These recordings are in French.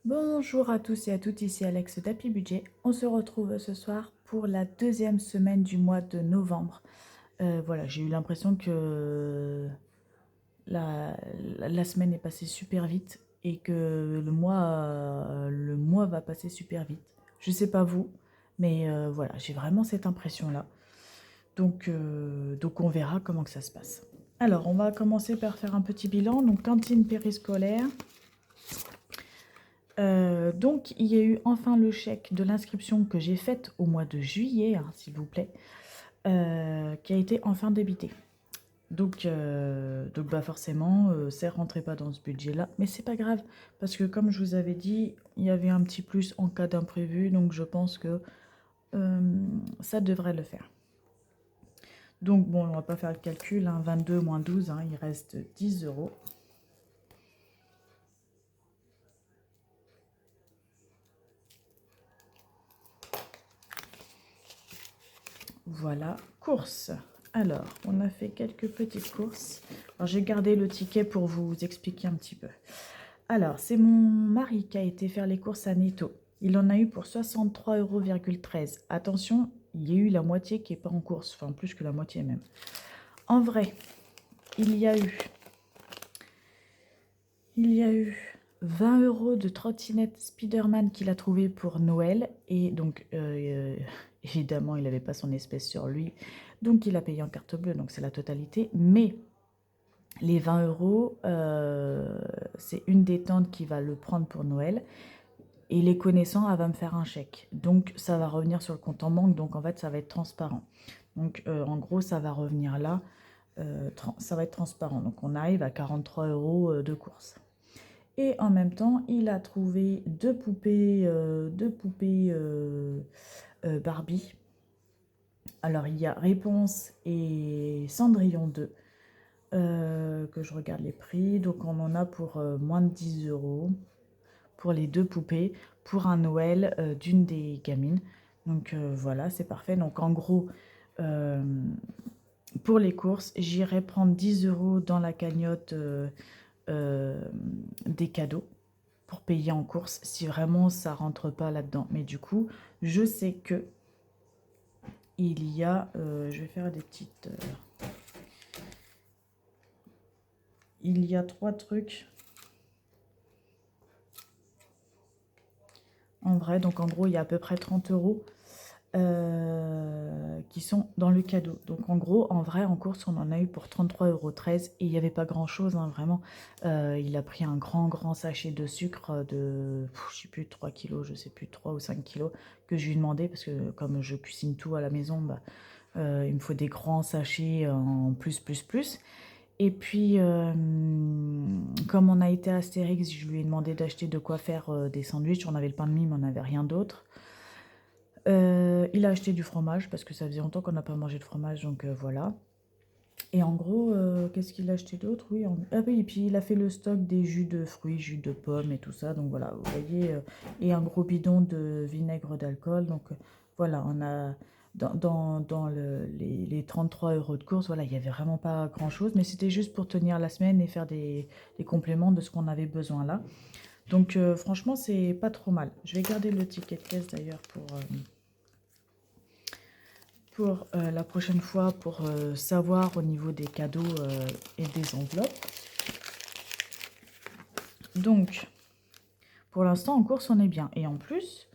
Bonjour à tous et à toutes, ici Alex d'Happy Budget. On se retrouve ce soir pour la deuxième semaine du mois de novembre. Voilà, j'ai eu l'impression que la, la semaine est passée super vite et que le mois va passer super vite. Je sais pas vous, mais voilà, j'ai vraiment cette impression-là. Donc on verra comment que ça se passe. Alors, on va commencer par faire un petit bilan. Donc, cantine périscolaire. Donc, il y a eu enfin le chèque de l'inscription que j'ai faite au mois de juillet, hein, s'il vous plaît, qui a été enfin débité. Donc bah forcément, c'est rentré pas dans ce budget-là, mais c'est pas grave, parce que comme je vous avais dit, il y avait un petit plus en cas d'imprévu, donc je pense que euh, ça devrait le faire. Donc bon, on va pas faire le calcul, hein, 22 moins 12, hein, il reste 10 euros. Voilà, courses. Alors, on a fait quelques petites courses. Alors, j'ai gardé le ticket pour vous expliquer un petit peu. Alors, c'est mon mari qui a été faire les courses à Netto. Il en a eu pour 63,13 €. Attention, il y a eu la moitié qui n'est pas en course. Enfin, plus que la moitié même. En vrai, il y a eu, il y a eu 20 € de trottinette Spider-Man qu'il a trouvé pour Noël. Et donc, évidemment, il n'avait pas son espèce sur lui. Donc, il a payé en carte bleue. Donc, c'est la totalité. Mais les 20 €, c'est une des tantes qui va le prendre pour Noël. Et les connaissants, elle va me faire un chèque. Donc, ça va revenir sur le compte en banque. Donc, en fait, ça va être transparent. Donc, en gros, ça va revenir là. Ça va être transparent. Donc, on arrive à 43 € de course. Et en même temps, il a trouvé deux poupées Barbie. Alors, il y a Réponse et Cendrillon 2. Que je regarde les prix. Donc, on en a pour moins de 10 € pour les deux poupées pour un Noël d'une des gamines. Donc, voilà, c'est parfait. Donc, en gros, euh, pour les courses, j'irai prendre 10 € dans la cagnotte des cadeaux pour payer en course si vraiment ça rentre pas là-dedans. Mais du coup, je sais que il y a, je vais faire des petites, il y a 3 trucs en vrai. Donc en gros, il y a à peu près 30 € qui sont dans le cadeau. Donc en gros, en vrai, en course, on en a eu pour 33,13 € et il n'y avait pas grand-chose, hein, vraiment. Il a pris un grand sachet de sucre de, je sais plus, 3 kilos, je sais plus, 3 ou 5 kilos, que je lui ai demandé, parce que comme je cuisine tout à la maison, bah, il me faut des grands sachets en plus. Et puis, comme on a été à Astérix, je lui ai demandé d'acheter de quoi faire des sandwichs. On avait le pain de mie, mais on n'avait rien d'autre. Il a acheté du fromage parce que ça faisait longtemps qu'on n'a pas mangé de fromage, donc voilà. Et en gros, qu'est-ce qu'il a acheté d'autre? Oui, ah oui, et puis il a fait le stock des jus de fruits, jus de pommes et tout ça. Donc voilà, vous voyez, et un gros bidon de vinaigre d'alcool. Donc voilà, on a dans les 33 € de course, voilà, il n'y avait vraiment pas grand-chose, mais c'était juste pour tenir la semaine et faire des compléments de ce qu'on avait besoin là. Donc franchement, c'est pas trop mal. Je vais garder le ticket de caisse d'ailleurs pour la prochaine fois, pour savoir au niveau des cadeaux et des enveloppes. Donc, pour l'instant, en course, on est bien. Et en plus,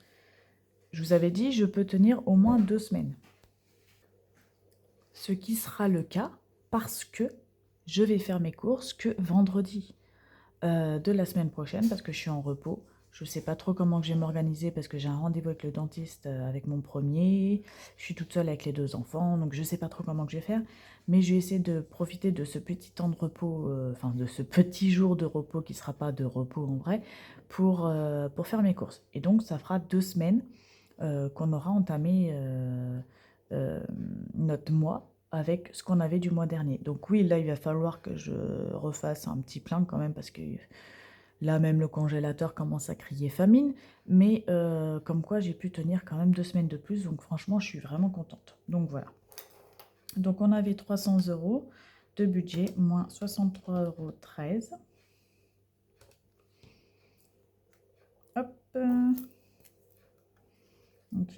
je vous avais dit, je peux tenir au moins 2 semaines. Ce qui sera le cas parce que je vais faire mes courses que vendredi de la semaine prochaine, parce que je suis en repos. Je ne sais pas trop comment que je vais m'organiser parce que j'ai un rendez-vous avec le dentiste avec mon premier. Je suis toute seule avec les 2 enfants, donc je ne sais pas trop comment que je vais faire. Mais je vais essayer de profiter de ce petit temps de repos, enfin de ce petit jour de repos qui ne sera pas de repos en vrai, pour faire mes courses. Et donc ça fera 2 semaines qu'on aura entamé euh, notre mois avec ce qu'on avait du mois dernier. Donc oui, là, il va falloir que je refasse un petit plein quand même parce que là, même le congélateur commence à crier famine. Mais comme quoi, j'ai pu tenir quand même 2 semaines de plus. Donc franchement, je suis vraiment contente. Donc voilà. Donc on avait 300 € de budget, moins 63,13 €. Hop.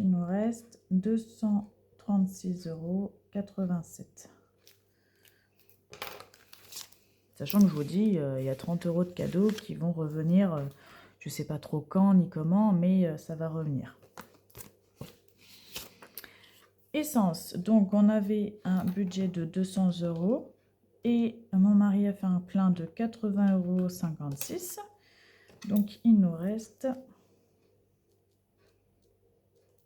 il nous reste 236,87 €. Sachant que je vous dis, il y a 30 € de cadeaux qui vont revenir, je ne sais pas trop quand ni comment, mais ça va revenir. Essence, donc on avait un budget de 200 € et mon mari a fait un plein de 80,56 €. Donc il nous reste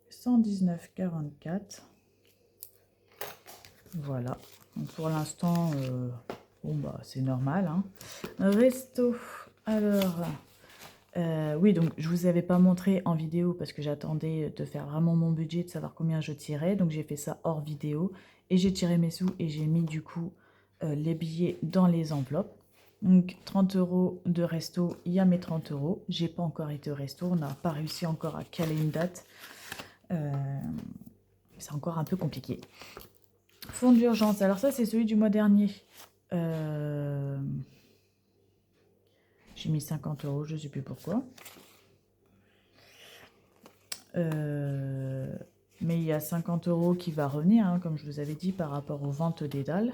119,44 €. Voilà. Donc pour l'instant, bon bah c'est normal, hein. Resto, alors... oui, donc je vous avais pas montré en vidéo parce que j'attendais de faire vraiment mon budget, de savoir combien je tirais. Donc j'ai fait ça hors vidéo et j'ai tiré mes sous et j'ai mis du coup les billets dans les enveloppes. Donc 30 € de resto, il y a mes 30 €. J'ai pas encore été au resto, on n'a pas réussi encore à caler une date. C'est encore un peu compliqué. Fonds d'urgence, alors ça c'est celui du mois dernier. J'ai mis 50 €, je ne sais plus pourquoi. Mais il y a 50 € qui va revenir, hein, comme je vous avais dit, par rapport aux ventes des dalles.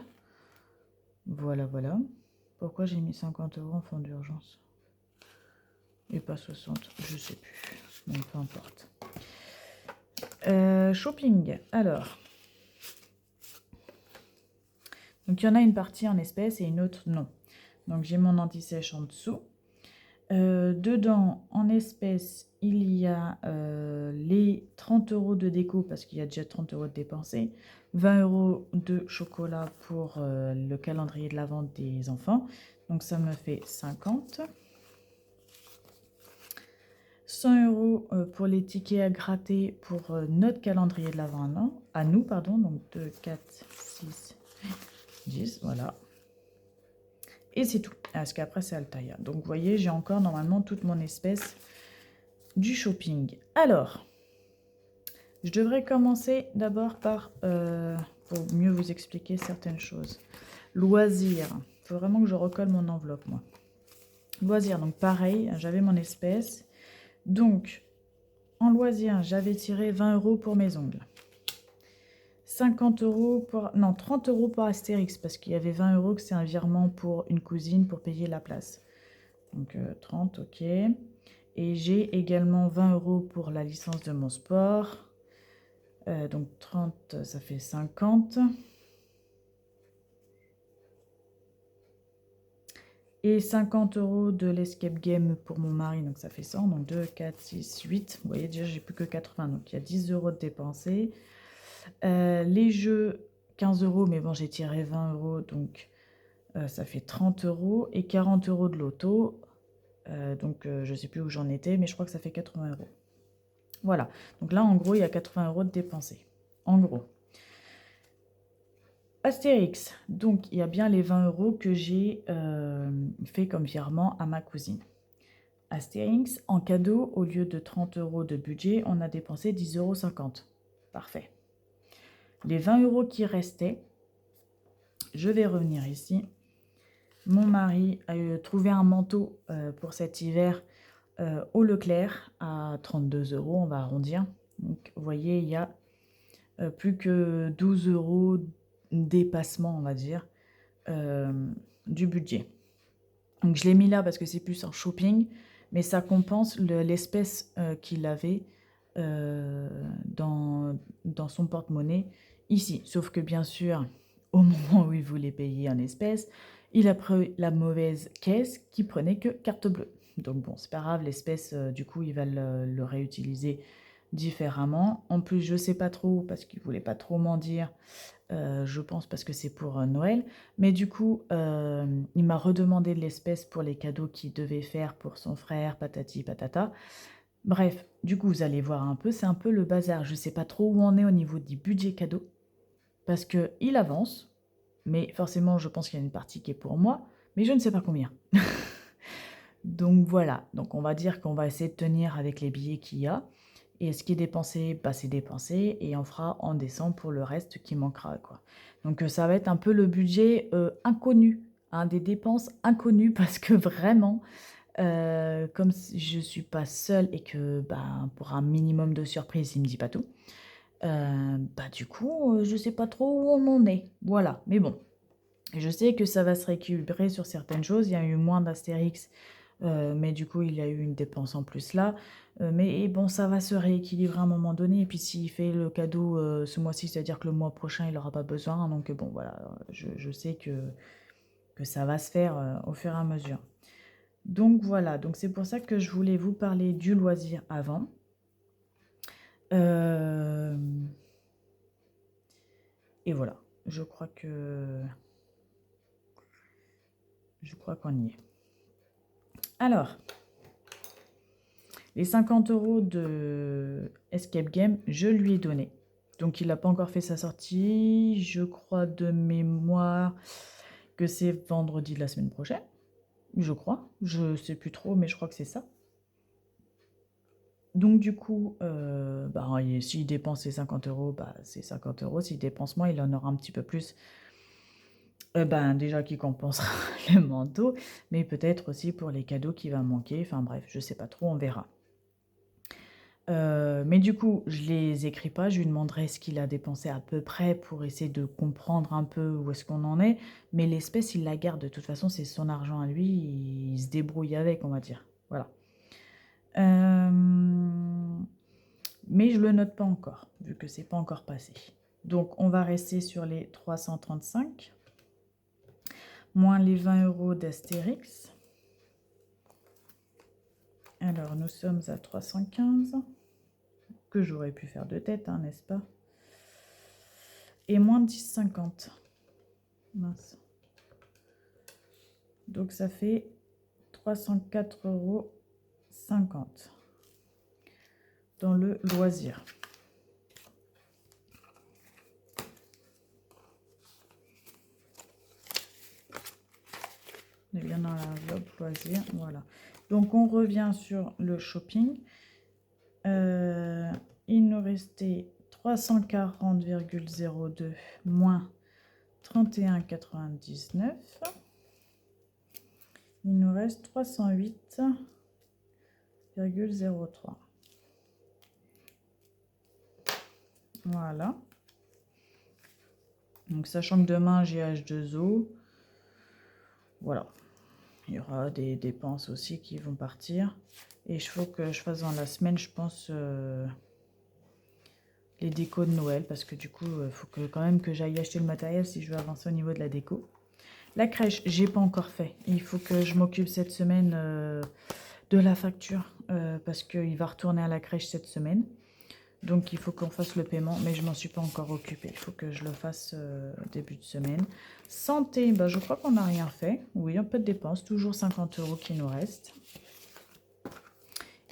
Voilà, voilà. Pourquoi j'ai mis 50 € en fonds d'urgence? Et pas 60, je ne sais plus. Bon, peu importe. Shopping, alors. Donc, il y en a une partie en espèces et une autre non. Donc, j'ai mon anti-sèche en dessous. Dedans, en espèces, il y a les 30 € de déco, parce qu'il y a déjà 30 € de dépensés, 20 € de chocolat pour le calendrier de la vente des enfants, donc ça me fait 50. 100 € pour les tickets à gratter pour notre calendrier de la vente à nous, pardon, donc 2, 4, 6, 10, voilà. Et c'est tout, parce qu'après c'est Altaïa. Donc vous voyez, j'ai encore normalement toute mon espèce du shopping. Alors, je devrais commencer d'abord par, pour mieux vous expliquer certaines choses. Loisirs, il faut vraiment que je recolle mon enveloppe, moi. Loisirs, donc pareil, j'avais mon espèce. Donc, en loisirs, j'avais tiré 20 € pour mes ongles. 50 € pour... Non, 30 € pour Astérix, parce qu'il y avait 20 € que c'est un virement pour une cousine pour payer la place. Donc 30, ok. Et j'ai également 20 € pour la licence de mon sport. Donc 30, ça fait 50. Et 50 € de l'escape game pour mon mari, donc ça fait 100. Donc 2, 4, 6, 8. Vous voyez, déjà, j'ai plus que 80. Donc il y a 10 € de dépensés. Les jeux, 15 €, mais bon, j'ai tiré 20 €, donc ça fait 30 € et 40 € de loto. Donc je ne sais plus où j'en étais, mais je crois que ça fait 80 €. Voilà, donc là, en gros, il y a 80 € de dépensés. En gros. Astérix, donc il y a bien les 20 € que j'ai fait comme virement à ma cousine. Astérix, en cadeau, au lieu de 30 € de budget, on a dépensé 10,50 €. Parfait. Les 20 € qui restaient, je vais revenir ici. Mon mari a trouvé un manteau pour cet hiver au Leclerc à 32 €, on va arrondir. Donc, vous voyez, il y a plus que 12 € dépassement, on va dire, du budget. Donc, je l'ai mis là parce que c'est plus un shopping, mais ça compense l'espèce qu'il avait dans son porte-monnaie ici. Sauf que, bien sûr, au moment où il voulait payer en espèces, il a pris la mauvaise caisse qui prenait que carte bleue. Donc bon, c'est pas grave, l'espèce, du coup, il va le réutiliser différemment. En plus, je sais pas trop, parce qu'il voulait pas trop m'en dire, je pense parce que c'est pour Noël. Mais du coup, il m'a redemandé de l'espèce pour les cadeaux qu'il devait faire pour son frère, patati patata. Bref, du coup, vous allez voir un peu, c'est un peu le bazar. Je sais pas trop où on est au niveau du budget cadeau, parce qu'il avance, mais forcément, je pense qu'il y a une partie qui est pour moi, mais je ne sais pas combien. Donc voilà, donc on va dire qu'on va essayer de tenir avec les billets qu'il y a, et ce qui est dépensé, bah, c'est dépensé, et on fera en décembre pour le reste qui manquera, quoi. Donc ça va être un peu le budget inconnu, hein, des dépenses inconnues, parce que vraiment, Comme je ne suis pas seule et que bah, pour un minimum de surprise, il ne me dit pas tout, bah, du coup, je ne sais pas trop où on en est. Voilà, mais bon, je sais que ça va se rééquilibrer sur certaines choses. Il y a eu moins d'Astérix, mais du coup, il y a eu une dépense en plus là. Mais bon, ça va se rééquilibrer à un moment donné. Et puis, s'il fait le cadeau ce mois-ci, c'est-à-dire que le mois prochain, il n'aura pas besoin. Donc, bon, voilà, je sais que ça va se faire au fur et à mesure. Donc, voilà. Donc, c'est pour ça que je voulais vous parler du loisir avant. Euh, Et voilà. Je crois qu'on y est. Alors, les 50 € de Escape Game, je lui ai donné. Donc, il n'a pas encore fait sa sortie. Je crois de mémoire que c'est vendredi de la semaine prochaine. Je crois. Je sais plus trop, mais je crois que c'est ça. Donc, du coup, bah, s'il dépense ses 50 €, bah, c'est 50 €. S'il dépense moins, il en aura un petit peu plus. Ben, déjà qui compensera le manteau, mais peut-être aussi pour les cadeaux qui va manquer. Enfin bref, je sais pas trop, on verra. Mais du coup, je les écris pas, je lui demanderai ce qu'il a dépensé à peu près pour essayer de comprendre un peu où est-ce qu'on en est. Mais l'espèce, il la garde. De toute façon, c'est son argent à lui, il se débrouille avec, on va dire. Voilà. Mais je le note pas encore, vu que c'est pas encore passé. Donc, on va rester sur les 335, moins les 20 € d'Astérix. Alors, nous sommes à 315, que j'aurais pu faire de tête, hein, n'est-ce pas? Et moins 10,50. Mince. Donc, ça fait 304,50 € dans le loisir. On est bien dans l'enveloppe loisir, voilà. Donc, on revient sur le shopping. Il nous restait 340,02 moins 31,99. Il nous reste 308,03. Voilà. Donc, sachant que demain, j'ai H2O. Voilà. Il y aura des dépenses aussi qui vont partir. Et il faut que je fasse dans la semaine, je pense, les décos de Noël. Parce que du coup, il faut quand même que j'aille acheter le matériel si je veux avancer au niveau de la déco. La crèche, j'ai pas encore fait. Il faut que je m'occupe cette semaine de la facture. Parce qu'il va retourner à la crèche cette semaine. Donc, il faut qu'on fasse le paiement, mais je ne m'en suis pas encore occupée. Il faut que je le fasse début de semaine. Santé, bah, je crois qu'on n'a rien fait. Oui, un peu de dépenses, toujours 50 € qui nous restent.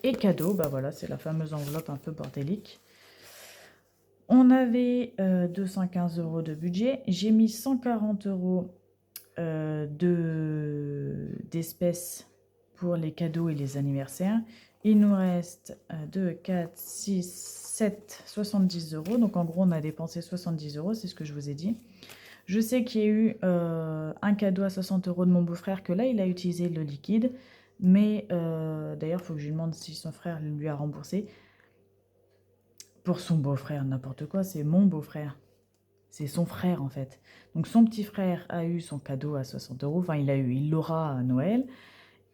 Et cadeau, bah voilà, c'est la fameuse enveloppe un peu bordélique. On avait 215 € de budget. J'ai mis 140 € d'espèces pour les cadeaux et les anniversaires. Il nous reste 2, 4, 6, 7, 70 €. Donc en gros, on a dépensé 70 €, c'est ce que je vous ai dit. Je sais qu'il y a eu un cadeau à 60 € de mon beau-frère, que là, il a utilisé le liquide. Mais d'ailleurs, il faut que je lui demande si son frère lui a remboursé. Pour son beau-frère, n'importe quoi, c'est mon beau-frère. C'est son frère, en fait. Donc, son petit frère a eu son cadeau à 60 €. Enfin, il l'aura à Noël.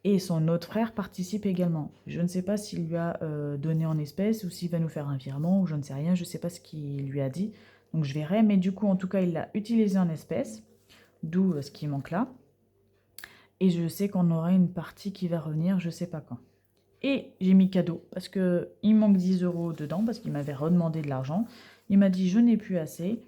Et son autre frère participe également. Je ne sais pas s'il lui a donné en espèces ou s'il va nous faire un virement ou je ne sais rien. Je ne sais pas ce qu'il lui a dit. Donc, je verrai. Mais du coup, en tout cas, il l'a utilisé en espèces. D'où ce qui manque là. Et je sais qu'on aura une partie qui va revenir, je ne sais pas quand. Et j'ai mis cadeau parce qu'il manque 10 € dedans parce qu'il m'avait redemandé de l'argent. Il m'a dit je n'ai plus assez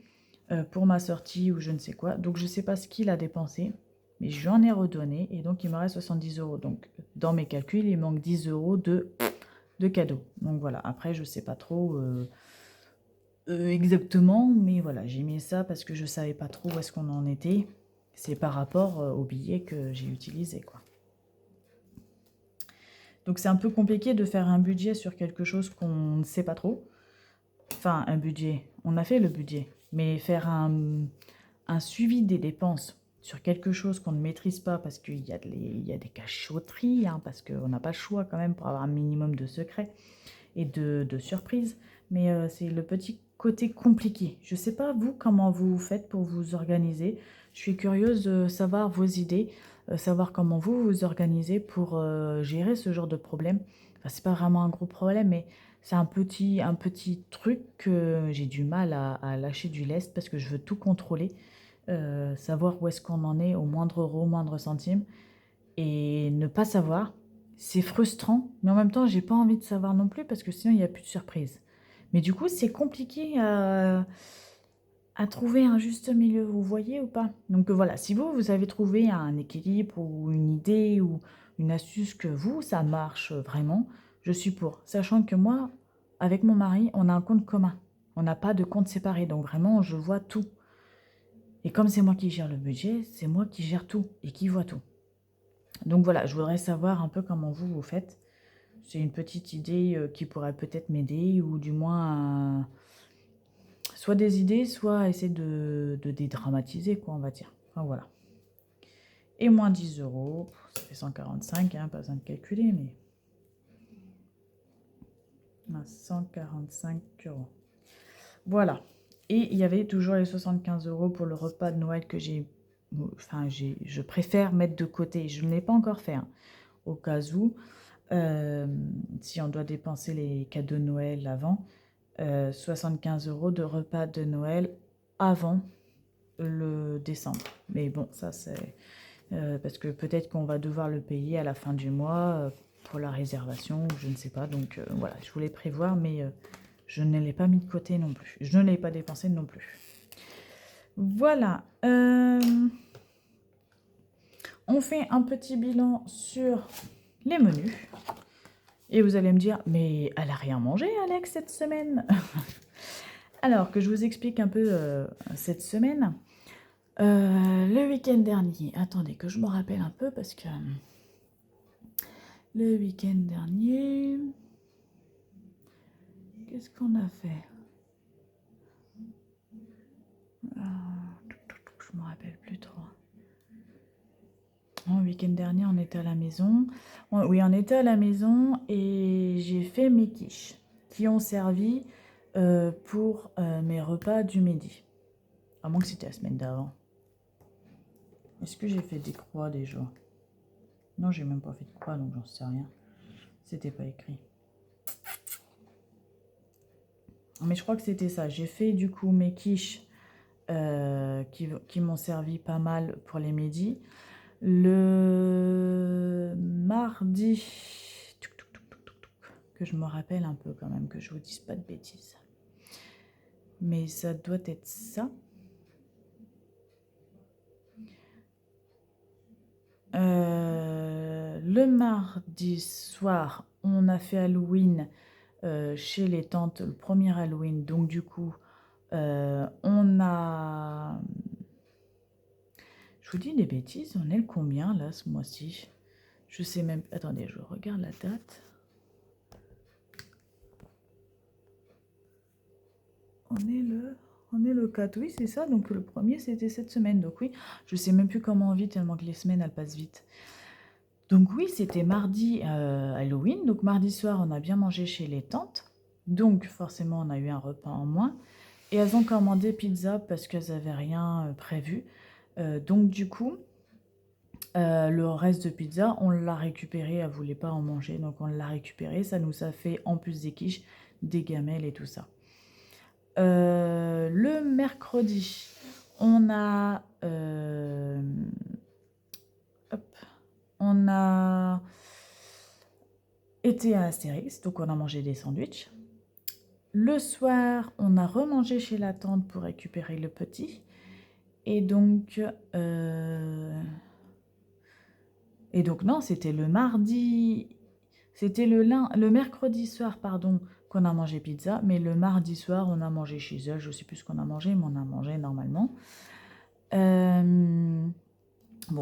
pour ma sortie ou je ne sais quoi. Donc je ne sais pas ce qu'il a dépensé, mais je lui en ai redonné et donc il me reste 70 €. Donc dans mes calculs, il manque 10 € de cadeau. Donc voilà, après je ne sais pas trop exactement, mais voilà, j'ai mis ça parce que je ne savais pas trop où est-ce qu'on en était. C'est par rapport au billet que j'ai utilisé, quoi. Donc c'est un peu compliqué de faire un budget sur quelque chose qu'on ne sait pas trop. Enfin, un budget. On a fait le budget. Mais faire un suivi des dépenses sur quelque chose qu'on ne maîtrise pas, parce qu'il y a, il y a des cachotteries, hein, parce qu'on n'a pas le choix quand même pour avoir un minimum de secret et de surprise. Mais c'est le petit côté compliqué. Je ne sais pas, vous, comment vous faites pour vous organiser. Je suis curieuse de savoir vos idées, savoir comment vous vous organisez pour gérer ce genre de problème. Enfin, c'est pas vraiment un gros problème, mais c'est un petit truc que j'ai du mal à lâcher du lest parce que je veux tout contrôler, savoir où est-ce qu'on en est au moindre euro, au moindre centime. Et ne pas savoir, c'est frustrant, mais en même temps, j'ai pas envie de savoir non plus parce que sinon, il n'y a plus de surprise. Mais du coup, c'est compliqué à trouver un juste milieu, vous voyez ou pas? Donc voilà, si vous, vous avez trouvé un équilibre ou une idée ou une astuce que vous, ça marche vraiment, je suis pour. Sachant que moi, avec mon mari, on a un compte commun. On n'a pas de compte séparé, donc vraiment, je vois tout. Et comme c'est moi qui gère le budget, c'est moi qui gère tout et qui vois tout. Donc voilà, je voudrais savoir un peu comment vous, vous faites. C'est une petite idée qui pourrait peut-être m'aider, ou du moins soit des idées, soit essayer de dédramatiser, quoi, on va dire. Enfin voilà. Et moins 10 euros, ça fait 145, hein, pas besoin de calculer, mais 145 euros. Voilà. Et il y avait toujours les 75 euros pour le repas de Noël que je préfère mettre de côté. Je ne l'ai pas encore fait, hein, au cas où. Si on doit dépenser les cadeaux de Noël avant, 75 euros de repas de Noël avant le décembre. Mais bon, ça c'est parce que peut-être qu'on va devoir le payer à la fin du mois pour la réservation, ou je ne sais pas. Donc voilà, je voulais prévoir, mais je ne l'ai pas mis de côté non plus. Je ne l'ai pas dépensé non plus. Voilà. On fait un petit bilan sur les menus. Et vous allez me dire, mais elle a rien mangé, Alex, cette semaine. Alors, que je vous explique un peu cette semaine. Le week-end dernier, attendez que je me rappelle un peu parce que le week-end dernier, qu'est-ce qu'on a fait? Je me rappelle plus trop. Le week-end dernier, on était à la maison. Oui, on était à la maison et j'ai fait mes quiches qui ont servi pour mes repas du midi. À moins que c'était la semaine d'avant. Est-ce que j'ai fait des croix déjà? Non, j'ai même pas fait de croix, donc j'en sais rien. C'était pas écrit. Mais je crois que c'était ça. J'ai fait du coup mes quiches qui m'ont servi pas mal pour les midis. Le mardi, que je me rappelle un peu quand même, que je vous dise pas de bêtises. Mais ça doit être ça. Le mardi soir, on a fait Halloween chez les tantes, le premier Halloween. Donc du coup, on a... Je vous dis des bêtises, on est le combien là ce mois-ci? Je sais même... Attendez, je regarde la date. On est le 4, oui, c'est ça. Donc le premier, c'était cette semaine. Donc oui, je sais même plus comment on vit tellement que les semaines, elles passent vite. Donc oui, c'était mardi Halloween. Donc mardi soir, on a bien mangé chez les tantes. Donc forcément, on a eu un repas en moins. Et elles ont commandé pizza parce qu'elles n'avaient rien prévu. Donc du coup, le reste de pizza, on l'a récupéré. Elle ne voulait pas en manger, donc on l'a récupéré. Ça nous a fait, en plus des quiches, des gamelles et tout ça. Le mercredi, on a... on a été à Astérix, donc on a mangé des sandwichs. Le soir, on a remangé chez la tante pour récupérer le petit. Et donc non, c'était le mardi... C'était le mercredi soir, pardon, qu'on a mangé pizza, mais le mardi soir, on a mangé chez elle. Je ne sais plus ce qu'on a mangé, mais on a mangé normalement. Bon,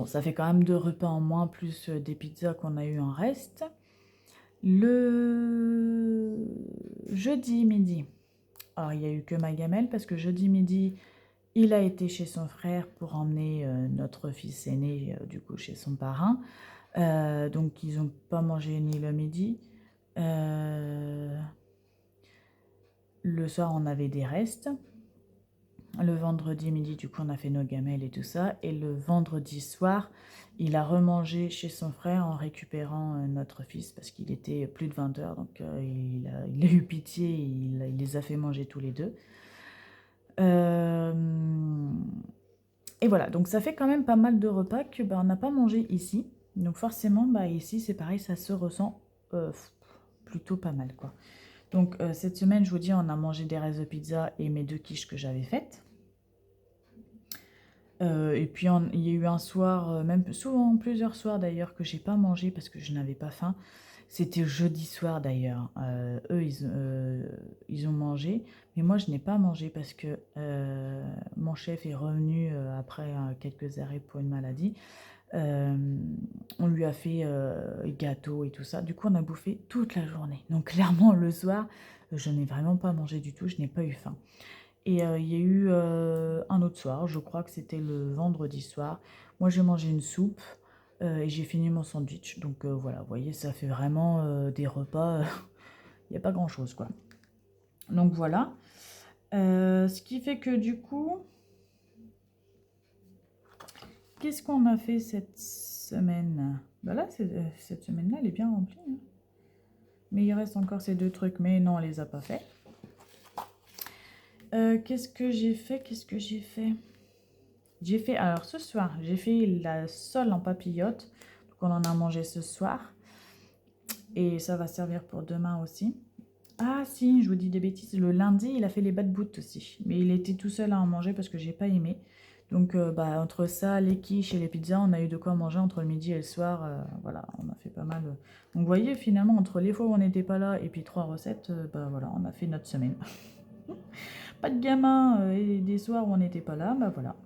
ça fait quand même 2 repas en moins, plus des pizzas qu'on a eu en reste. Le jeudi midi, alors il n'y a eu que ma gamelle, parce que jeudi midi, Il a été chez son frère pour emmener notre fils aîné, du coup, chez son parrain. Donc, ils n'ont pas mangé ni le midi. Le soir, on avait des restes. Le vendredi midi, du coup, on a fait nos gamelles et tout ça. Et le vendredi soir, il a remangé chez son frère en récupérant notre fils parce qu'il était plus de 20 heures. Donc, il a eu pitié, il les a fait manger tous les deux. Euh, et voilà, donc ça fait quand même pas mal de repas que on n'a pas mangé ici. Donc forcément, ici, c'est pareil, ça se ressent euh, plutôt pas mal, quoi. Donc cette semaine, je vous dis, on a mangé des restes de pizza et mes 2 quiches que j'avais faites. Et puis il y a eu un soir, même souvent plusieurs soirs d'ailleurs, que j'ai pas mangé parce que je n'avais pas faim. C'était jeudi soir d'ailleurs. Eux, ils ont mangé, mais moi je n'ai pas mangé parce que mon chef est revenu après quelques arrêts pour une maladie. Euh, on lui a fait gâteau et tout ça. Du coup, on a bouffé toute la journée. Donc clairement, le soir, je n'ai vraiment pas mangé du tout. Je n'ai pas eu faim. Et il y a eu un autre soir, je crois que c'était le vendredi soir. Moi, j'ai mangé une soupe et j'ai fini mon sandwich. Donc voilà, vous voyez, ça fait vraiment des repas. Il n'y a pas grand-chose, quoi. Donc voilà. Ce qui fait que du coup, qu'est-ce qu'on a fait cette semaine? Bah là, cette semaine-là, elle est bien remplie, hein. Mais il reste encore ces 2 trucs. Mais non, on les a pas fait. Qu'est-ce que j'ai fait? J'ai fait, alors ce soir, j'ai fait la sole en papillote. Donc on en a mangé ce soir. Et ça va servir pour demain aussi. Ah si, je vous dis des bêtises. Le lundi, il a fait les bad boots aussi. Mais il était tout seul à en manger parce que j'ai pas aimé. Donc entre ça, les quiches et les pizzas, on a eu de quoi manger entre le midi et le soir. Voilà, on a fait pas mal. Donc vous voyez, finalement, entre les fois où on n'était pas là et puis 3 recettes, voilà, on a fait notre semaine. Pas de gamin et des soirs où on n'était pas là, voilà.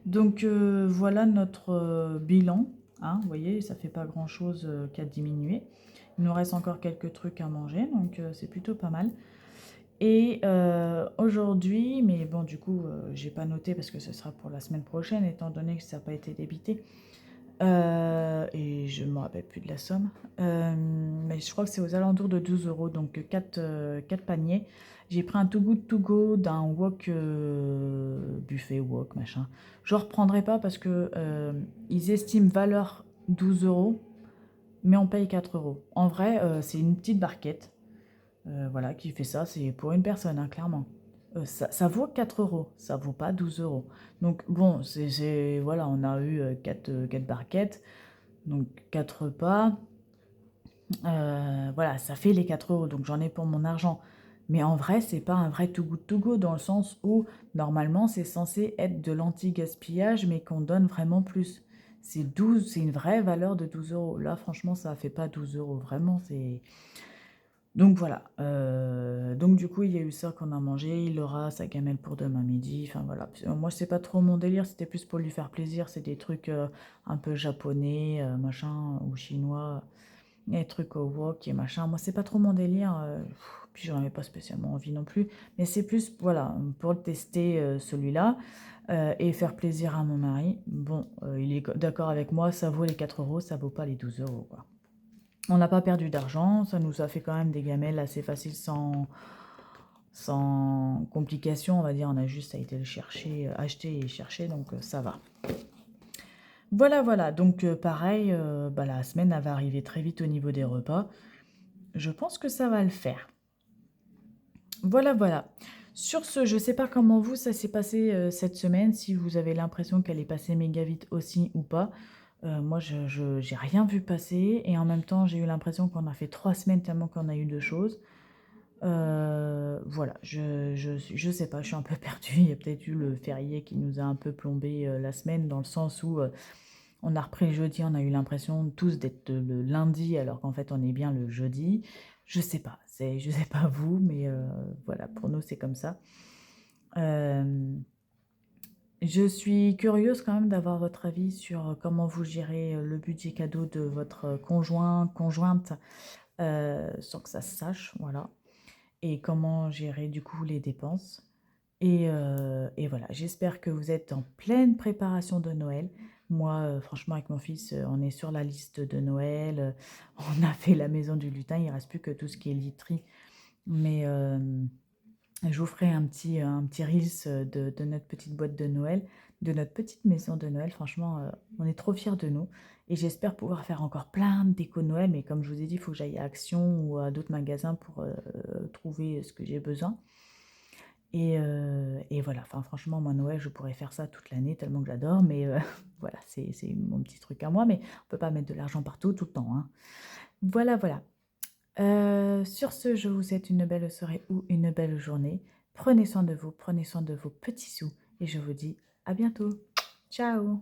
Donc voilà notre bilan. Hein, vous voyez, ça fait pas grand-chose qu'à diminuer. Il nous reste encore quelques trucs à manger, donc c'est plutôt pas mal. Et aujourd'hui, mais bon, du coup, j'ai pas noté parce que ce sera pour la semaine prochaine, étant donné que ça n'a pas été débité. Et je ne me rappelle plus de la somme. Mais je crois que c'est aux alentours de 12 euros, donc 4 paniers. J'ai pris un Too Good To Go d'un wok buffet, wok, machin. Je ne reprendrai pas parce que ils estiment valeur 12 euros, mais on paye 4 euros. En vrai, c'est une petite barquette voilà, qui fait ça. C'est pour une personne, hein, clairement. Ça vaut 4 euros, ça vaut pas 12 euros. Donc bon, voilà, on a eu 4 barquettes. Donc 4 repas, voilà, ça fait les 4 euros, donc j'en ai pour mon argent. Mais en vrai, c'est pas un vrai Too Good To Go dans le sens où normalement c'est censé être de l'anti-gaspillage, mais qu'on donne vraiment plus. C'est une vraie valeur de 12 euros. Là, franchement, ça fait pas 12 euros, vraiment, c'est. Donc voilà. Donc du coup, il y a eu ça qu'on a mangé. Il aura sa gamelle pour demain midi. Enfin voilà. Moi, c'est pas trop mon délire. C'était plus pour lui faire plaisir. C'est des trucs un peu japonais, machin, ou chinois. Des trucs au wok et machin. Moi, c'est pas trop mon délire. Puis j'en avais pas spécialement envie non plus. Mais c'est plus, voilà, pour le tester celui-là et faire plaisir à mon mari. Bon, il est d'accord avec moi. Ça vaut les 4 euros. Ça vaut pas les 12 euros, quoi. On n'a pas perdu d'argent, ça nous a fait quand même des gamelles assez faciles sans complication, on va dire. On a juste été le chercher, acheter et chercher, donc ça va. Voilà, voilà. Donc pareil, la semaine elle va arriver très vite au niveau des repas. Je pense que ça va le faire. Voilà, voilà. Sur ce, je ne sais pas comment vous, ça s'est passé cette semaine, si vous avez l'impression qu'elle est passée méga vite aussi ou pas. Moi, je j'ai rien vu passer et en même temps, j'ai eu l'impression qu'on a fait 3 semaines tellement qu'on a eu de choses. Voilà, je sais pas, je suis un peu perdue. Il y a peut-être eu le férié qui nous a un peu plombé la semaine dans le sens où on a repris le jeudi, on a eu l'impression tous d'être le lundi alors qu'en fait on est bien le jeudi. Je sais pas, je sais pas vous, mais voilà, pour nous c'est comme ça. Euh, je suis curieuse quand même d'avoir votre avis sur comment vous gérez le budget cadeau de votre conjoint, conjointe, sans que ça se sache, voilà. Et comment gérer du coup les dépenses. Et voilà, j'espère que vous êtes en pleine préparation de Noël. Moi, franchement, avec mon fils, on est sur la liste de Noël. On a fait la maison du lutin. Il ne reste plus que tout ce qui est literie. Mais je vous ferai un petit reels de notre petite boîte de Noël, de notre petite maison de Noël. Franchement, on est trop fiers de nous. Et j'espère pouvoir faire encore plein de déco de Noël. Mais comme je vous ai dit, il faut que j'aille à Action ou à d'autres magasins pour trouver ce que j'ai besoin. Et voilà, enfin, franchement, moi, Noël, je pourrais faire ça toute l'année tellement que j'adore. Mais voilà, c'est mon petit truc à moi. Mais on ne peut pas mettre de l'argent partout tout le temps, hein. Voilà, voilà. Sur ce, je vous souhaite une belle soirée ou une belle journée. Prenez soin de vous, prenez soin de vos petits sous et je vous dis à bientôt. Ciao!